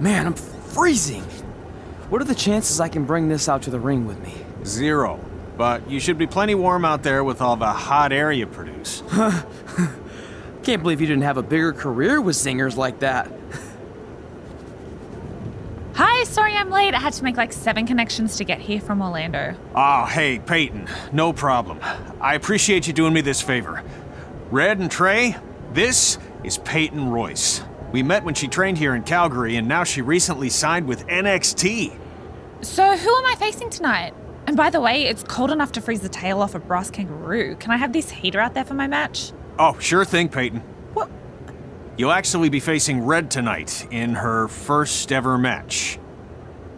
Man, I'm freezing. What are the chances I can bring this out to the ring with me? 0. But you should be plenty warm out there with all the hot air you produce. Can't believe you didn't have a bigger career with singers like that. Hi, sorry I'm late. I had to make like 7 connections to get here from Orlando. Oh, hey, Peyton. No problem. I appreciate you doing me this favor. Red and Trey, this is Peyton Royce. We met when she trained here in Calgary, and now she recently signed with NXT. So who am I facing tonight? And by the way, it's cold enough to freeze the tail off a brass kangaroo. Can I have this heater out there for my match? Oh, sure thing, Peyton. What? You'll actually be facing Red tonight in her first ever match.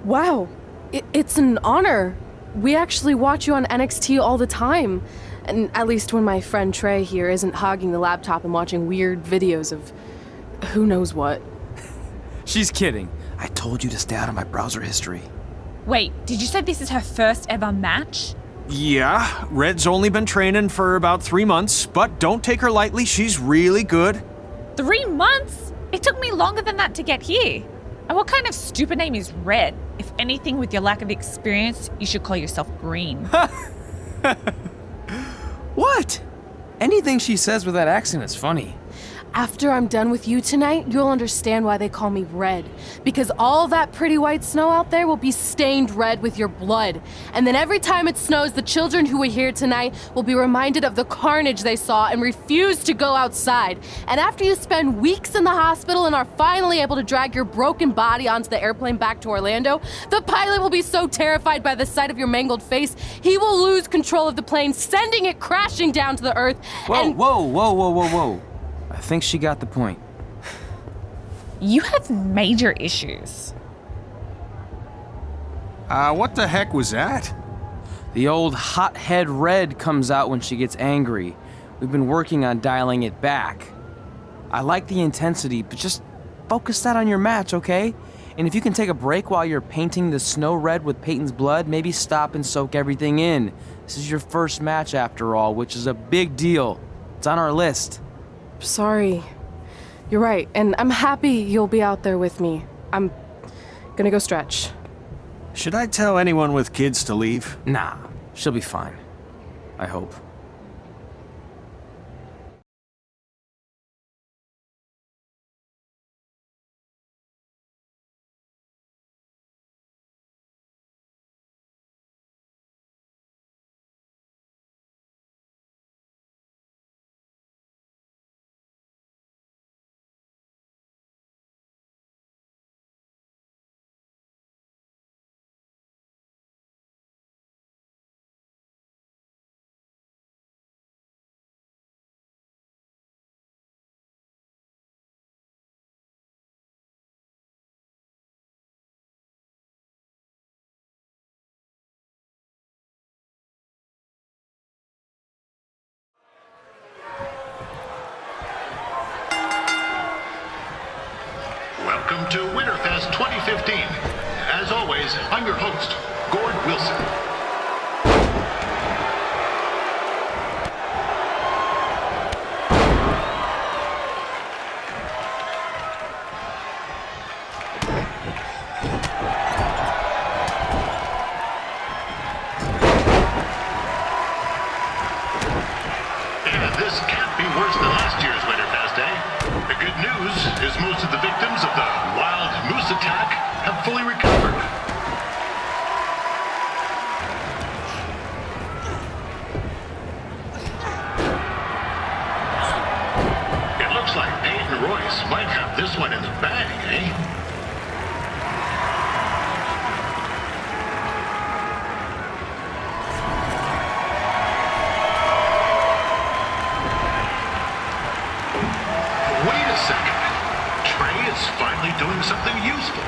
Wow, it's an honor. We actually watch you on NXT all the time. And at least when my friend Trey here isn't hogging the laptop and watching weird videos of who knows what. She's kidding. I told you to stay out of my browser history. Wait, did you say this is her first ever match? Yeah, Red's only been training for about 3 months, but don't take her lightly, she's really good. 3 months? It took me longer than that to get here. And what kind of stupid name is Red? If anything, with your lack of experience, you should call yourself Green. What? Anything she says with that accent is funny. After I'm done with you tonight, you'll understand why they call me Red. Because all that pretty white snow out there will be stained red with your blood. And then every time it snows, the children who were here tonight will be reminded of the carnage they saw and refuse to go outside. And after you spend weeks in the hospital and are finally able to drag your broken body onto the airplane back to Orlando, the pilot will be so terrified by the sight of your mangled face, he will lose control of the plane, sending it crashing down to the earth. Whoa. I think she got the point. You have major issues. What the heck was that? The old hothead Red comes out when she gets angry. We've been working on dialing it back. I like the intensity, but just focus that on your match, okay? And if you can take a break while you're painting the snow red with Peyton's blood, maybe stop and soak everything in. This is your first match after all, which is a big deal. It's on our list. Sorry. You're right, and I'm happy you'll be out there with me. I'm gonna go stretch. Should I tell anyone with kids to leave? Nah, she'll be fine. I hope. Welcome to Winterfest 2015. As always, I'm your host, Gord Wilson. And this can't be worse than last year's Winterfest, eh? The good news is most of the victims of the wild moose attack have fully recovered. It looks like Peyton Royce might have this one in the bag, eh? Wait a second. Trey is finally doing something useful.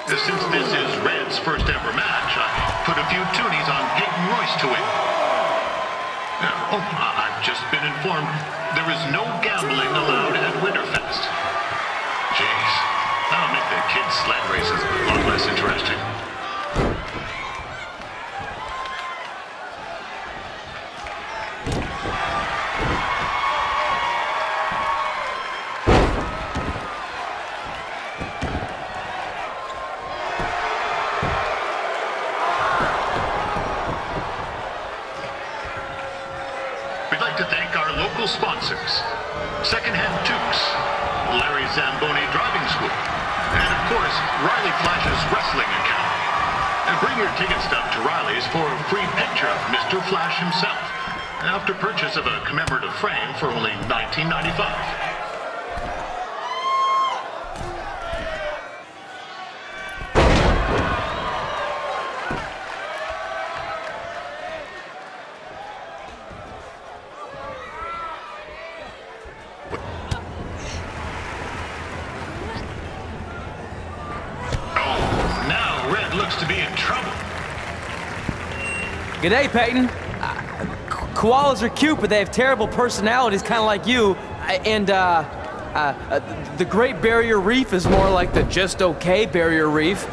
Since this is Red's first ever match, I put a few toonies on Peyton Royce to win. I'm just been informed there is no gambling allowed at Winterfest. Jeez, that'll make the kids' sled races a lot less interesting. We'd like to thank our local sponsors, Secondhand Tukes, Larry Zamboni Driving School, and of course, Riley Flash's Wrestling Academy. And bring your ticket stub to Riley's for a free picture of Mr. Flash himself, after purchase of a commemorative frame for only $19.95. Looks to be in trouble. G'day, Peyton. Koalas are cute, but they have terrible personalities, kind of like you. The Great Barrier Reef is more like the just okay Barrier Reef.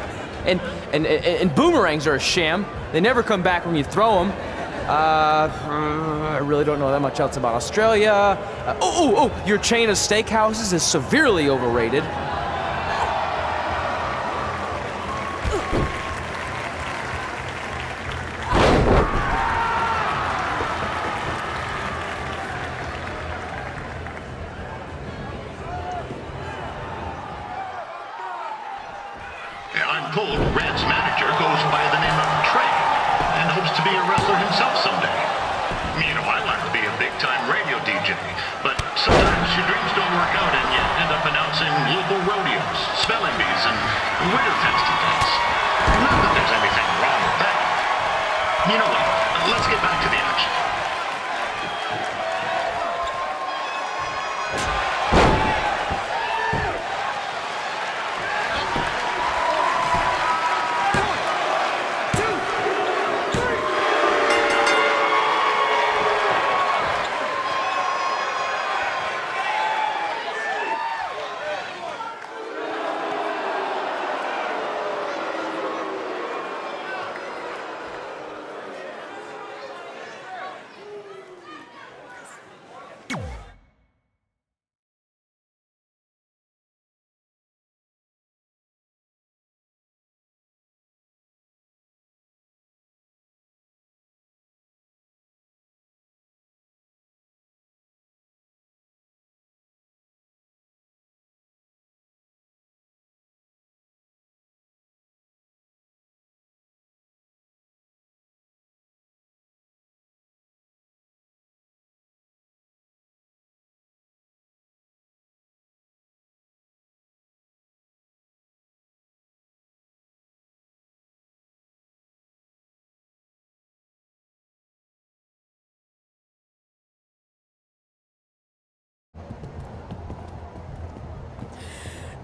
And boomerangs are a sham. They never come back when you throw them. I really don't know that much else about Australia. Your chain of steakhouses is severely overrated. I'm told Red's manager goes by the name of Trey and hopes to be a wrestler himself someday. You know, I like to be a big-time radio DJ, but sometimes your dreams don't work out and you end up announcing local rodeos, spelling bees, and Winterfest events. Not that there's anything wrong with that. You know what? Let's get back to the action.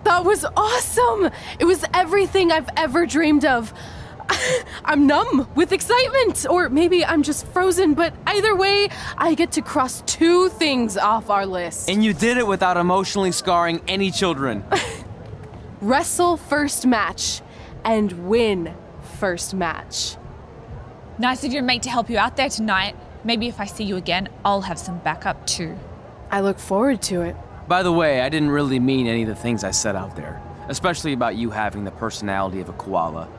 That was awesome! It was everything I've ever dreamed of. I'm numb with excitement, or maybe I'm just frozen, but either way, I get to cross 2 things off our list. And you did it without emotionally scarring any children. Wrestle first match and win first match. Nice of your mate to help you out there tonight. Maybe if I see you again, I'll have some backup too. I look forward to it. By the way, I didn't really mean any of the things I said out there, especially about you having the personality of a koala.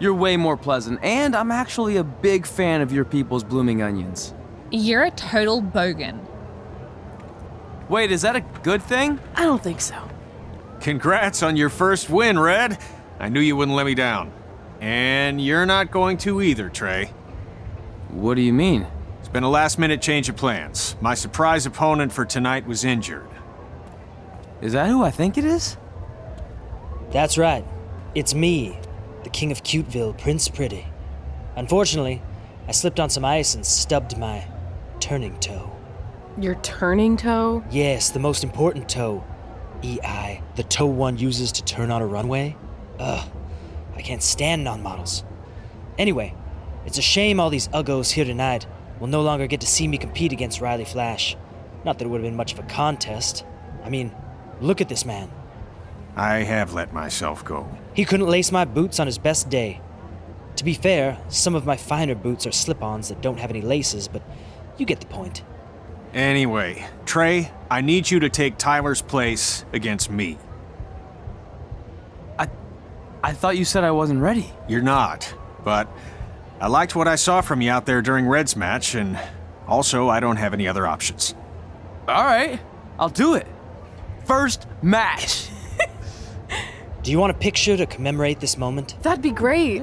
You're way more pleasant, and I'm actually a big fan of your people's blooming onions. You're a total bogan. Wait, is that a good thing? I don't think so. Congrats on your first win, Red. I knew you wouldn't let me down. And you're not going to either, Trey. What do you mean? It's been a last-minute change of plans. My surprise opponent for tonight was injured. Is that who I think it is? That's right. It's me, the King of Cuteville, Prince Pretty. Unfortunately, I slipped on some ice and stubbed my turning toe. Your turning toe? Yes, the most important toe. EI, the toe one uses to turn on a runway. Ugh, I can't stand non-models. Anyway, it's a shame all these uggos here tonight will no longer get to see me compete against Riley Flash. Not that it would have been much of a contest. I mean, look at this man. I have let myself go. He couldn't lace my boots on his best day. To be fair, some of my finer boots are slip-ons that don't have any laces, but you get the point. Anyway, Trey, I need you to take Tyler's place against me. I thought you said I wasn't ready. You're not, but I liked what I saw from you out there during Red's match, and also I don't have any other options. All right, I'll do it. First match. Do you want a picture to commemorate this moment? That'd be great.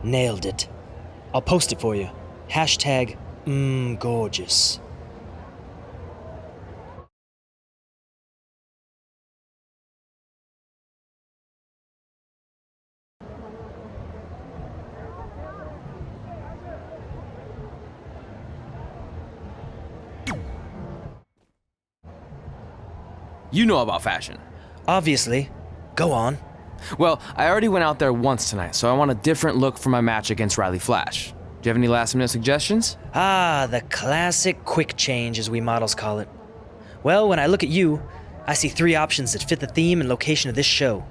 Nailed it. I'll post it for you. Hashtag gorgeous. You know about fashion. Obviously. Go on. Well, I already went out there once tonight, so I want a different look for my match against Riley Flash. Do you have any last-minute suggestions? Ah, the classic quick change, as we models call it. Well, when I look at you, I see 3 options that fit the theme and location of this show.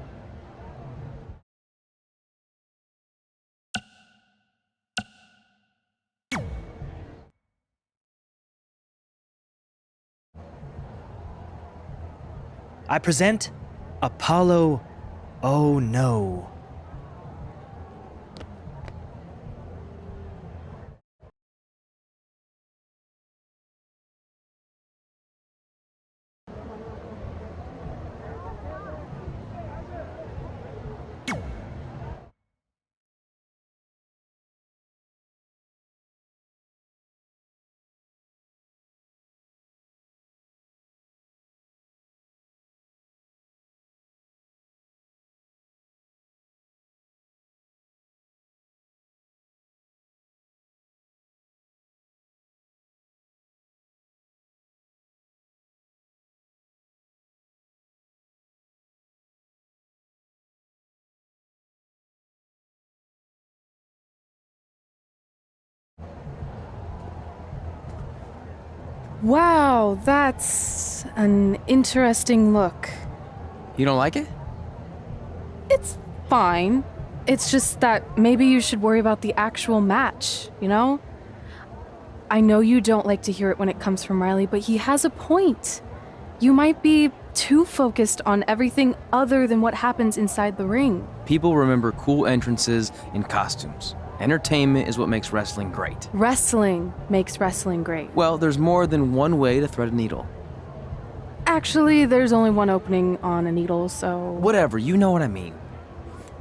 I present Apollo. Oh no. Wow, that's an interesting look. You don't like it? It's fine. It's just that maybe you should worry about the actual match, you know? I know you don't like to hear it when it comes from Riley, but he has a point. You might be too focused on everything other than what happens inside the ring. People remember cool entrances and costumes. Entertainment is what makes wrestling great. Wrestling makes wrestling great. Well, there's more than one way to thread a needle. Actually, there's only one opening on a needle, so... Whatever, you know what I mean.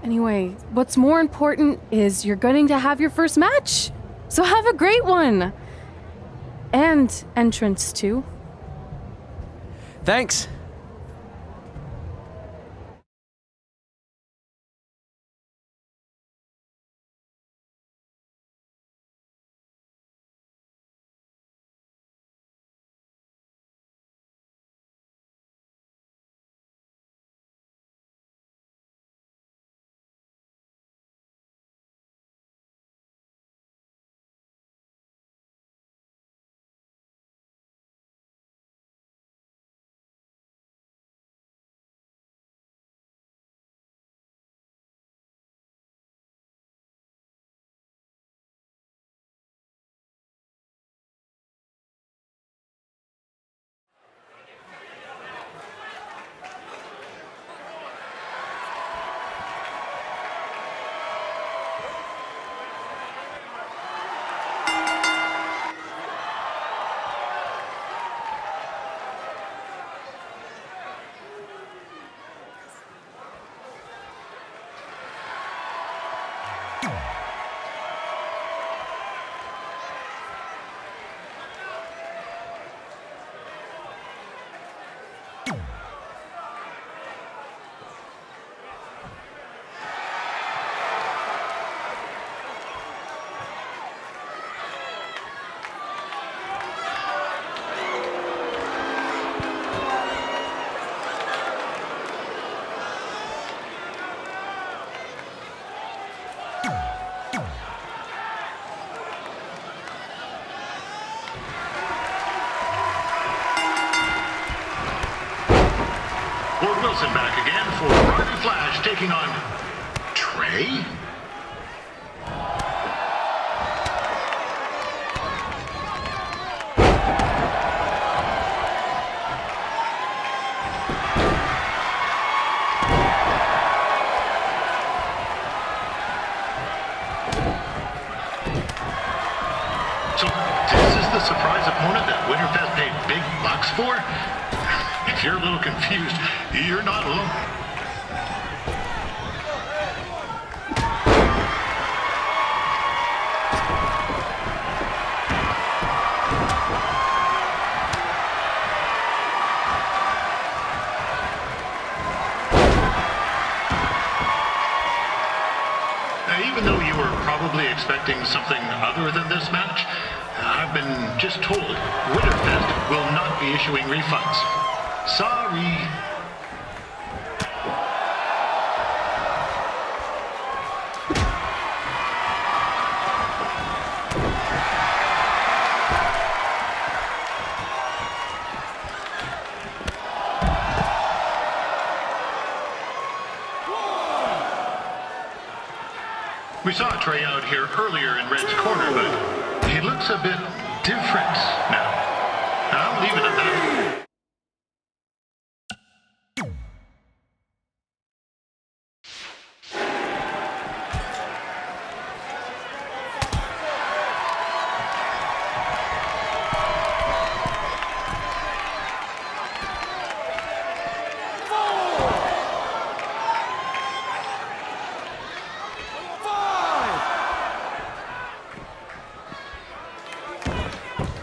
Anyway, what's more important is you're going to have your first match. So have a great one. And entrance, too. Thanks. Wilson back again for Ronnie Flash taking on Trey? So this is the surprise opponent that Winterfest paid big bucks for? If you're a little confused, you're not alone. Even though you were probably expecting something other than this match, I've been just told Winterfest will not be issuing refunds. Sorry. We saw Trey out here earlier in Red's corner, but he looks a bit different now. I'll leave it at that.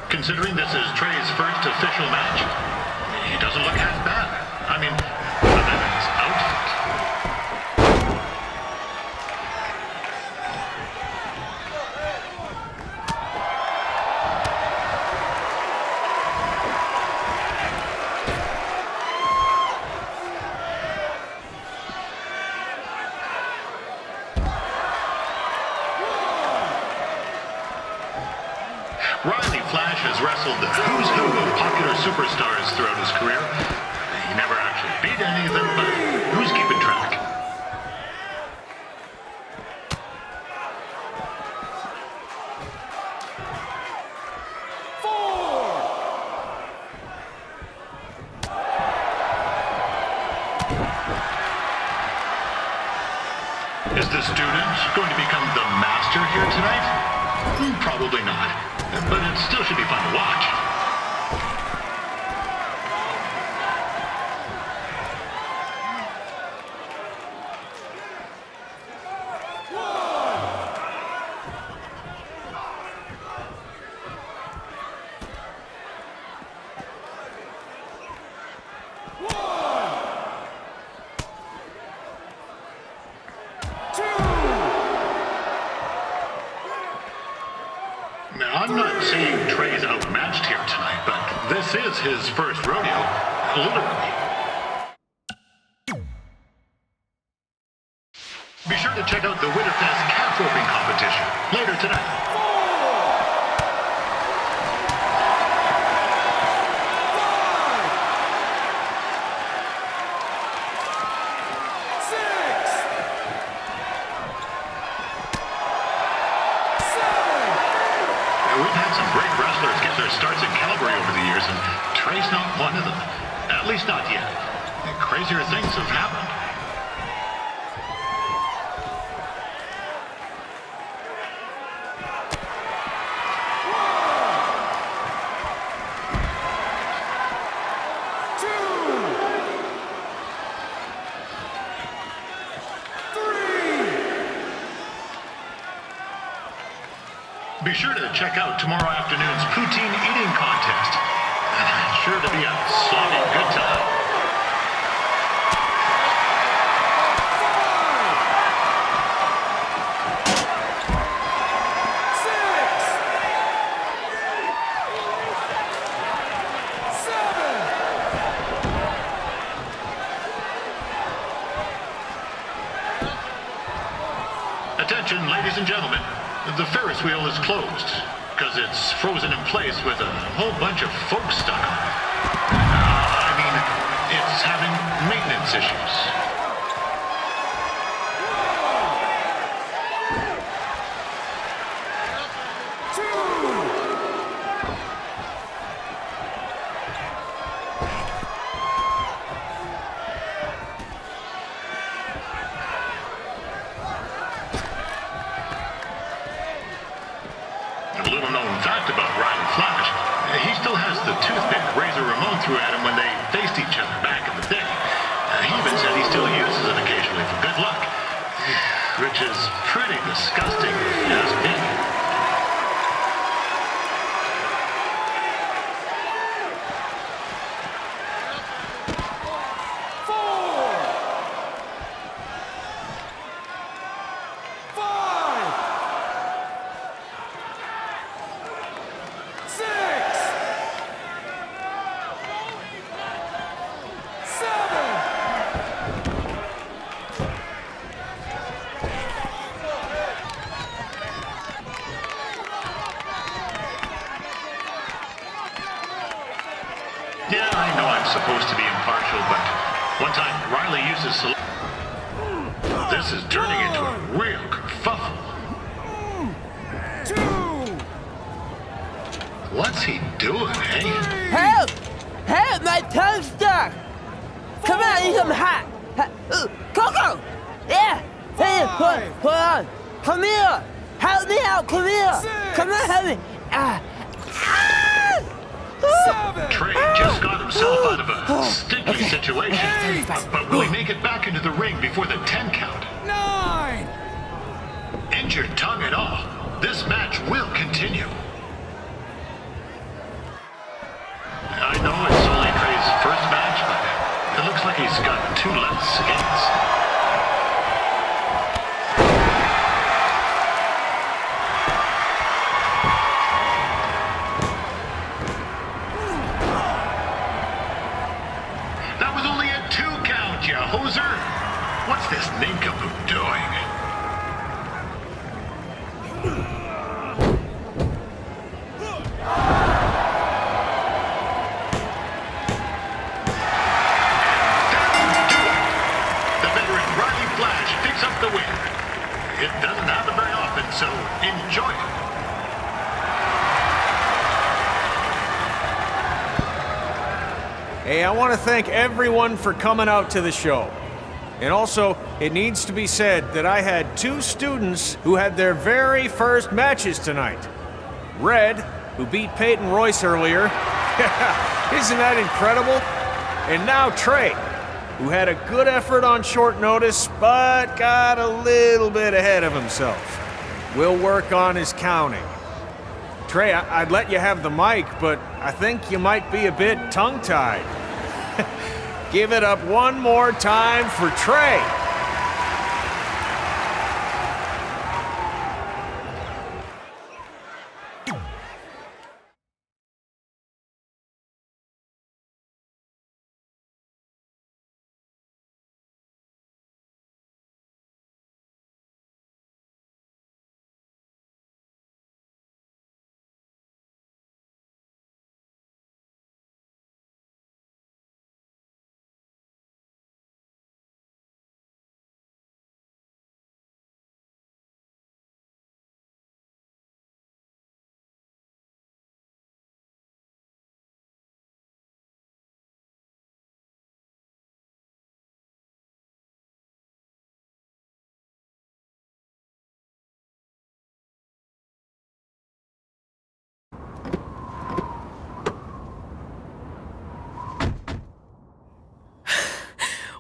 Considering this is Trey's first official match, he doesn't look half bad. I mean, other than his outfit. Riley Flash has wrestled the who's who of popular superstars throughout his career. He never actually beat any of them, but who's keeping track? Is the student going to become the master here tonight? Probably not, but it still should be fun to watch. Now, I'm not saying Trey's outmatched here tonight, but this is his first rodeo, literally. Be sure to check out the Winterfest calf roping competition later tonight. We've had some great wrestlers get their starts in Calgary over the years, and Trey's not one of them. At least not yet. Crazier things have happened. Be sure to check out tomorrow afternoon's poutine eating contest. Sure to be a sloppy good time. Attention, ladies and gentlemen. The Ferris wheel is closed because it's frozen in place with a whole bunch of folks stuck on it. I mean, it's is having maintenance issues. A little known fact about Ryan Flash, he still has the toothpick Razor Ramon threw at him when they faced each other back in the day. He even said he still uses it occasionally for good luck, which is pretty disgusting if you ask me. Yeah, I know I'm supposed to be impartial, but one time Riley uses this is turning into a real kerfuffle. What's he doing, eh? Help! Help! My tongue's stuck! Come on, I need some hot! Coco! Yeah! Hey, hold on! Come here! Help me out! Come here! Come on, help me! Trey just got himself out of a sticky situation, but will he make it back into the ring before the 10 count? 9! Injured tongue and all, this match will continue. I know it's only Trey's first match, but it looks like he's got 2 left skates. That was only a 2 count, you hoser. What's this nincompoop doing? The win. It doesn't happen very often, so enjoy it. Hey, I want to thank everyone for coming out to the show. And also, it needs to be said that I had 2 students who had their very first matches tonight. Red, who beat Peyton Royce earlier. Isn't that incredible? And now Trey, who had a good effort on short notice, but got a little bit ahead of himself. We'll work on his counting. Trey, I'd let you have the mic, but I think you might be a bit tongue-tied. Give it up one more time for Trey.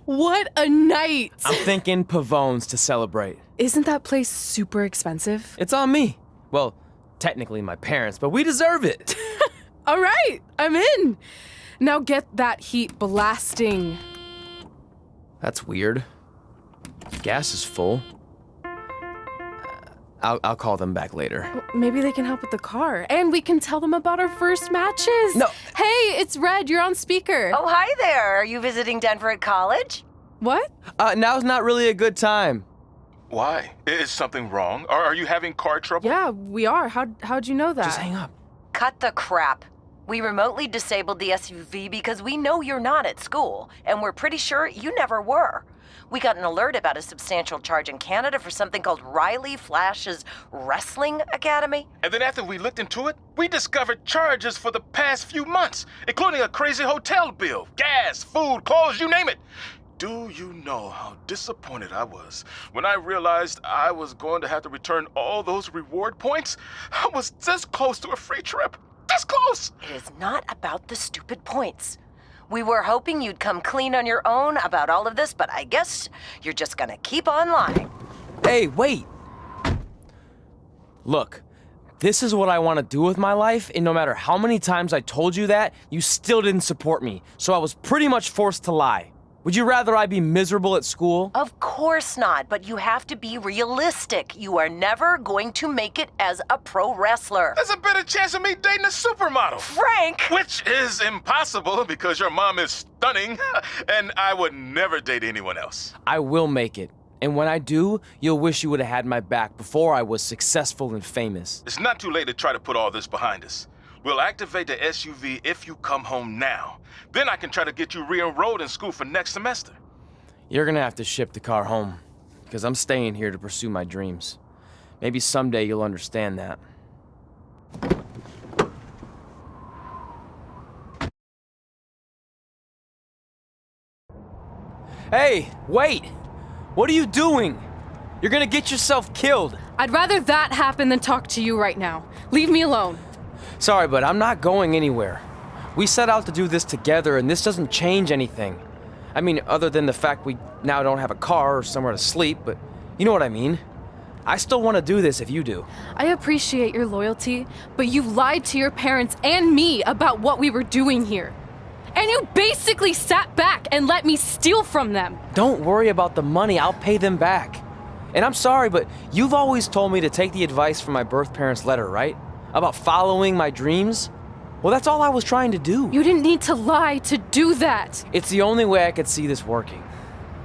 What a night! I'm thinking Pavone's to celebrate. Isn't that place super expensive? It's on me. Well, technically my parents, but we deserve it. All right, I'm in. Now get that heat blasting. That's weird. Gas is full. I'll call them back later. Maybe they can help with the car. And we can tell them about our first matches. No. Hey, it's Red. You're on speaker. Oh, hi there. Are you visiting Denver at college? What? Now's not really a good time. Why? Is something wrong? Are you having car trouble? Yeah, we are. How'd you know that? Just hang up. Cut the crap. We remotely disabled the SUV because we know you're not at school, and we're pretty sure you never were. We got an alert about a substantial charge in Canada for something called Riley Flash's Wrestling Academy. And then after we looked into it, we discovered charges for the past few months, including a crazy hotel bill, gas, food, clothes, you name it. Do you know how disappointed I was when I realized I was going to have to return all those reward points? I was this close to a free trip. This close! It is not about the stupid points. We were hoping you'd come clean on your own about all of this, but I guess you're just gonna keep on lying. Hey, wait! Look, this is what I want to do with my life, and no matter how many times I told you that, you still didn't support me, so I was pretty much forced to lie. Would you rather I be miserable at school? Of course not, but you have to be realistic. You are never going to make it as a pro wrestler. There's a better chance of me dating a supermodel. Frank! Which is impossible because your mom is stunning, and I would never date anyone else. I will make it. And when I do, you'll wish you would have had my back before I was successful and famous. It's not too late to try to put all this behind us. We'll activate the SUV if you come home now. Then I can try to get you re-enrolled in school for next semester. You're gonna have to ship the car home, because I'm staying here to pursue my dreams. Maybe someday you'll understand that. Hey, wait! What are you doing? You're gonna get yourself killed. I'd rather that happen than talk to you right now. Leave me alone. Sorry, but I'm not going anywhere. We set out to do this together, and this doesn't change anything. I mean, other than the fact we now don't have a car or somewhere to sleep, but you know what I mean. I still want to do this if you do. I appreciate your loyalty, but you lied to your parents and me about what we were doing here. And you basically sat back and let me steal from them. Don't worry about the money, I'll pay them back. And I'm sorry, but you've always told me to take the advice from my birth parents' letter, right? About following my dreams? Well, that's all I was trying to do. You didn't need to lie to do that. It's the only way I could see this working.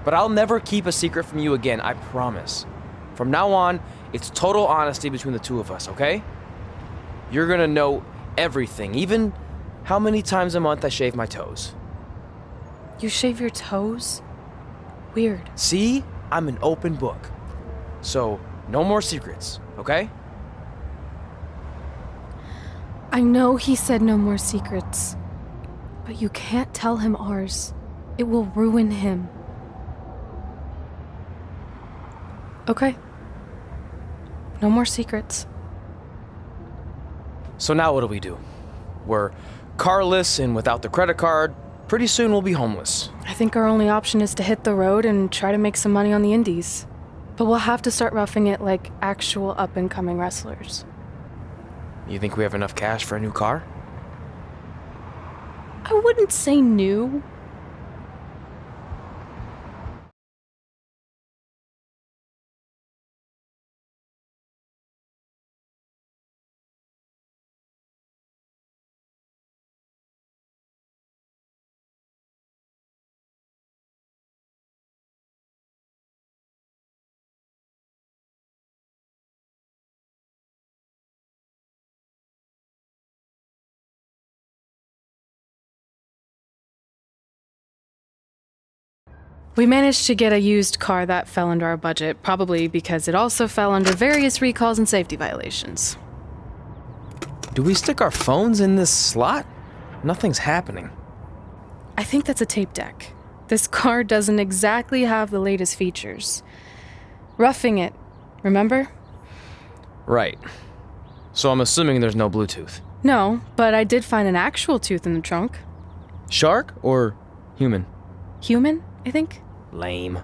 But I'll never keep a secret from you again, I promise. From now on, it's total honesty between the two of us, okay? You're gonna know everything, even how many times a month I shave my toes. You shave your toes? Weird. See? I'm an open book. So, no more secrets, okay? I know he said no more secrets, but you can't tell him ours. It will ruin him. Okay. No more secrets. So now what do we do? We're carless and without the credit card. Pretty soon we'll be homeless. I think our only option is to hit the road and try to make some money on the indies. But we'll have to start roughing it like actual up-and-coming wrestlers. You think we have enough cash for a new car? I wouldn't say new. We managed to get a used car that fell under our budget, probably because it also fell under various recalls and safety violations. Do we stick our phones in this slot? Nothing's happening. I think that's a tape deck. This car doesn't exactly have the latest features. Roughing it, remember? Right. So I'm assuming there's no Bluetooth. No, but I did find an actual tooth in the trunk. Shark or human? Human, I think. Lame.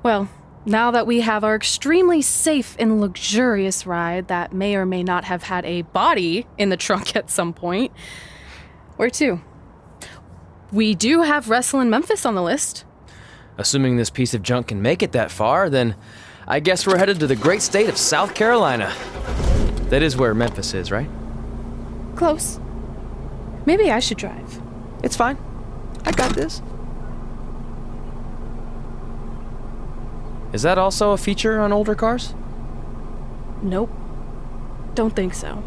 Well, now that we have our extremely safe and luxurious ride that may or may not have had a body in the trunk at some point, where to? We do have Wrestle in Memphis on the list. Assuming this piece of junk can make it that far, then I guess we're headed to the great state of South Carolina. That is where Memphis is, right? Close. Maybe I should drive. It's fine. I got this. Is that also a feature on older cars? Nope. Don't think so.